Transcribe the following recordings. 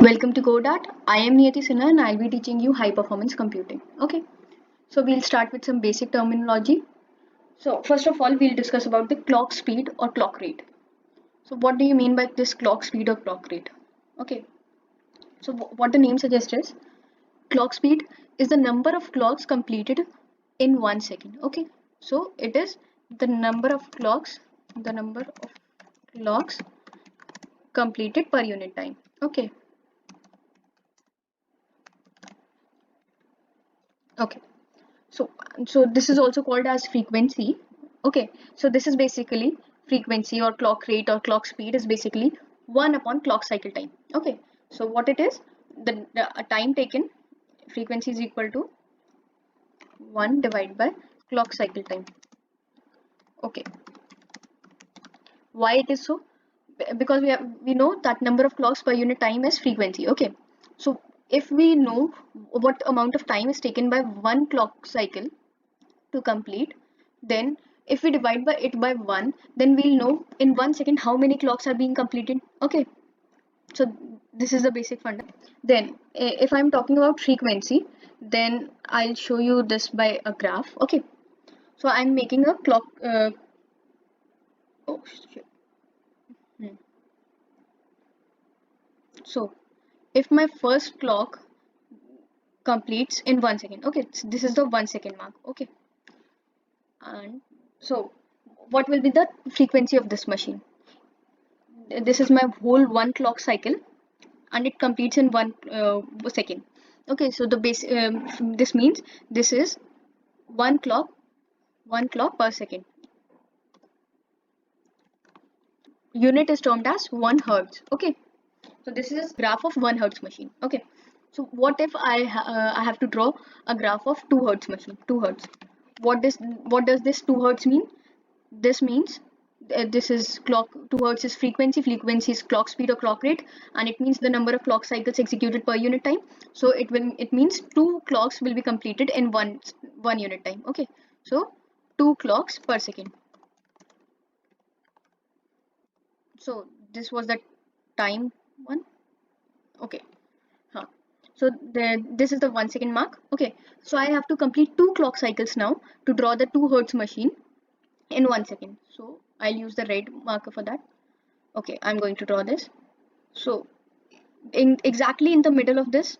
Welcome to CodeArt. I am Niyati Sinha and I'll be teaching you high performance computing. Okay, so we'll start with some basic terminology. So first of all, we'll discuss about the clock speed or clock rate. So what do you mean by this clock speed or clock rate? Okay, so what the name suggests is clock speed is the number of clocks completed in 1 second. Okay, so it is the number of clocks completed per unit time. Okay, okay. So this is also called as frequency. Okay, so this is basically frequency or clock rate or clock speed is basically 1 upon clock cycle time. Okay, so what it is, the time taken, frequency is equal to 1 divided by clock cycle time. Okay, why it is so? Because we know that number of clocks per unit time is frequency. Okay, so if we know what amount of time is taken by one clock cycle to complete, then if we divide by it by 1, then we'll know in 1 second how many clocks are being completed. Okay, so this is the basic funda. Then if I'm talking about frequency, then I'll show you this by a graph. Okay, so I'm making a clock oh shit. Hmm. So if my first clock completes in 1 second, okay, so this is the 1 second mark. Okay, and so what will be the frequency of this machine? This is my whole one clock cycle and it completes in 1 second. Okay, so the base this means this is one clock per second. Unit is termed as 1 hertz. Okay, so this is graph of 1 hertz machine. Okay, so what if I have to draw a graph of 2 hertz machine? 2 hertz. What does this 2 hertz mean? This means this is clock. 2 hertz is frequency. Frequency is clock speed or clock rate, and it means the number of clock cycles executed per unit time. So it means two clocks will be completed in one unit time. Okay, so two clocks per second. So this was the time one. Okay, huh. So this is the 1 second mark. Okay, so I have to complete two clock cycles now to draw the 2 hertz machine in 1 second. So I'll use the red marker for that. Okay, I'm going to draw this. So in exactly in the middle of this,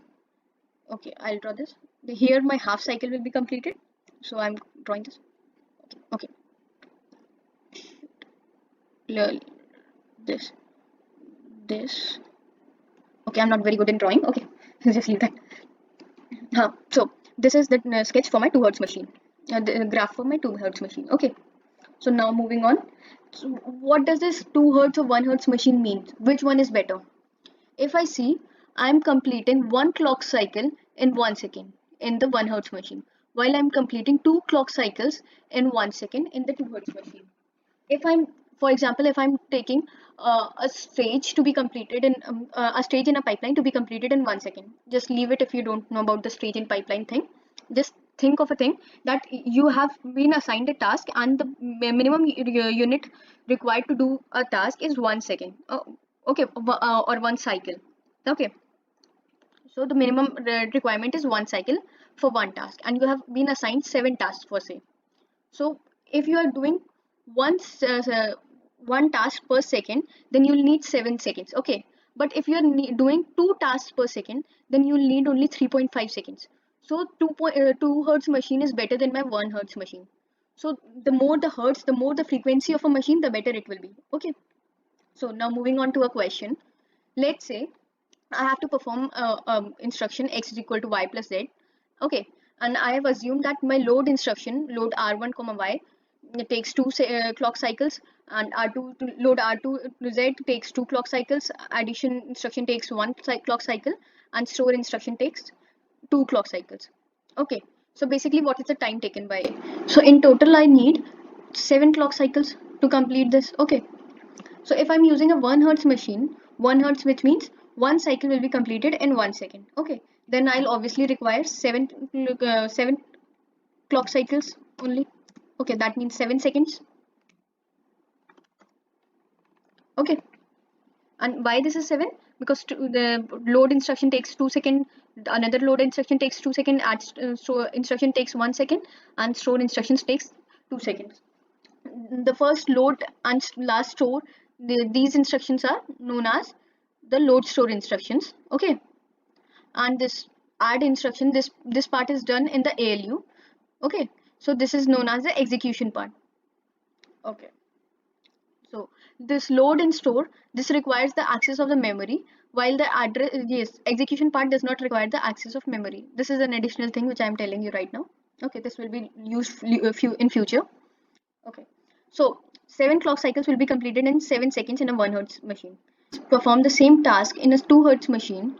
okay, I'll draw this. Here my half cycle will be completed. So I'm drawing this. Okay, this, this. Okay, I'm not very good in drawing. Okay, just leave that. So this is the sketch for my 2 hertz machine. The graph for my 2 hertz machine. Okay, so now moving on. So what does this 2 hertz or 1 hertz machine mean? Which one is better? If I see, I'm completing one clock cycle in 1 second in the 1 hertz machine, while I'm completing two clock cycles in 1 second in the 2 hertz machine. If I'm, for example, if I'm taking a stage to be completed in a stage in a pipeline to be completed in 1 second, just leave it if you don't know about the stage in pipeline thing. Just think of a thing that you have been assigned a task and the minimum unit required to do a task is 1 second. Okay, or one cycle. Okay, so the minimum requirement is one cycle for one task, and you have been assigned 7 tasks for say. So if you are doing one one task per second, then you'll need 7 seconds. Okay, but if you are doing two tasks per second, then you'll need only 3.5 seconds. So 2 hertz machine is better than my 1 hertz machine. So the more the hertz, the more the frequency of a machine, the better it will be. Okay. So now moving on to a question. Let's say I have to perform instruction x is equal to y plus z. Okay, and I have assumed that my load instruction, load r1 comma y, it takes two clock cycles, and r2 to load r2 to z takes two clock cycles. Addition instruction takes one clock cycle, and store instruction takes two clock cycles. Okay, so basically, what is the time taken by it? So in total, I need 7 clock cycles to complete this. Okay, so if I'm using a 1 hertz machine, 1 hertz, which means one cycle will be completed in 1 second. Okay, then I'll obviously require seven clock cycles only. Okay, that means 7 seconds. Okay, and why this is 7? because the load instruction takes 2 seconds, another load instruction takes 2 seconds, add store instruction takes 1 second, and store instructions takes 2 seconds. The first load and last store, these instructions are known as the load store instructions. Okay, and this add instruction, this part is done in the ALU. Okay, so this is known as the execution part. Okay, so this load and store, this requires the access of the memory, while the address, yes, execution part does not require the access of memory. This is an additional thing which I am telling you right now. Okay, this will be used in future. Okay, so 7 clock cycles will be completed in 7 seconds in a 1 Hz machine. Perform the same task in a 2 Hz machine.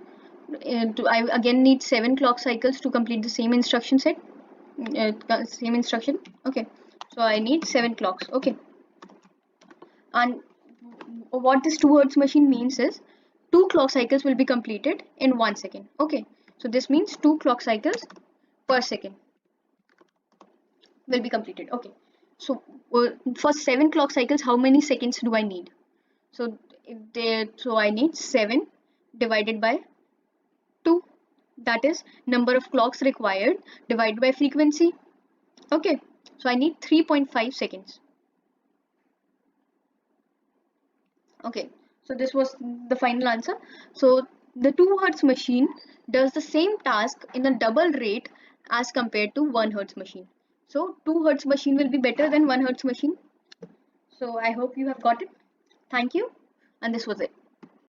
I again need 7 clock cycles to complete the same instruction set. Same instruction. Okay, so I need 7 clocks. Okay, and what this 2 Hz machine means is 2 clock cycles will be completed in 1 second. Okay, so this means 2 clock cycles per second will be completed. Okay, so for 7 clock cycles, how many seconds do I need? So so I need 7 divided by 2, that is number of clocks required divided by frequency. Okay, so I need 3.5 seconds. Okay, so this was the final answer. So the 2 Hz machine does the same task in a double rate as compared to 1 Hz machine. So 2 Hz machine will be better than 1 Hz machine. So I hope you have got it. Thank you, and this was it.